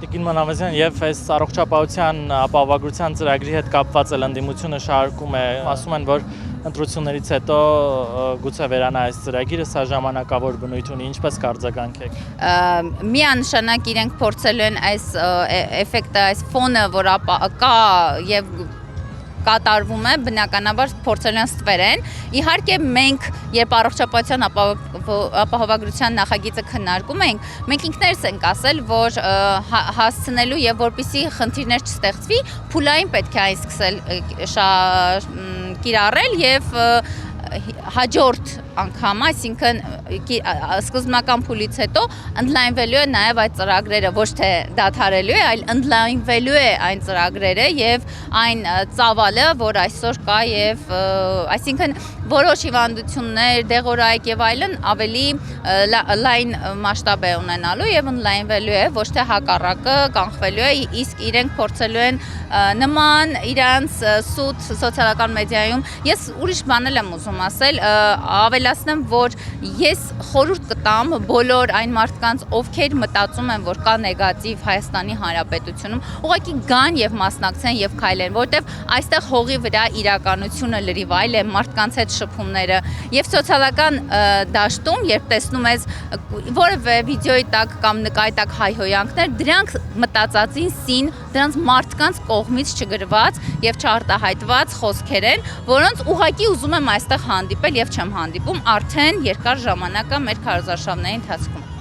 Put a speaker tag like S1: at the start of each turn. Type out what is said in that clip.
S1: Տիկին Մանավազյան եւ այս առողջապահության ապահովագրության ծրագրի հետ կապված ընդդիմությունը շարքում է, ասում են, որ ընտրություններից հետո գուցե վերանա այս ծրագիրը, սա ժամանակավոր բնույթ ունի, ինչպես կարձագանք եք։
S2: Միանշանակ իրենք փորձելու են այս էֆեկտը, այս ֆոնը, որ կա եւ կատարվում է, բնականաբար փորձելու են ստվերեն։ Իհարկե մենք, երբ առողջապահության ապահովագրության նախագիծը քննարկում ենք, մենք ինքներս ենք ասել, որ հասցնելու եւ որպիսի խնդիրներ չստեղծվի, փուլային պետք է այն սկսել կիրառել եւ հաջորդ անգամ, այսինքն սկզբնական փուլից հետո ընդլայնվելու է նաև այդ ծրագրերը, ոչ թե դադարելու է, այլ ընդլայնվելու է այն ծրագրերը եւ այն ծավալը, որ այսօր կա եւ այսինքն որոշ հիվանդություններ, դեղորայք եւ այլն ավելի լայն մասշտաբ է ունենալու եւ ընդլայնվելու է, ոչ թե հակառակը կանխվելու է, իսկ իրենք փորձելու են նման իրանց սուտ սոցիալական մեդիայում ես ուրիշ բան եմ ուզում ասել, ավելացնեմ, որ ես խորհուրդ կտամ բոլոր այն մարդկանց, ովքեր մտածում են, որ կա նեգատիվ Հայաստանի Հանրապետությունում, ուղղակի գան եւ մասնակցեն եւ քայլեն, որտեւ այստեղ հողի վրա իրականությունը լրիվ այլ է, մարդկանց հետ շփումները եւ սոցիալական դաշտում, երբ տեսնում ես որևէ վիդեոյի տակ կամ նկարի տակ հայհոյանքներ, դրանք մտածածին սին, դրանց մարդկանց կողմից չգրված եւ չարտահայտված խոսքեր են, որոնց ուղղակի ուզում եմ այստեղ հանդիպել եւ չեմ հանդիպում արդեն երկար ժամանակ է մեր քարոզարշավների ընթացքում։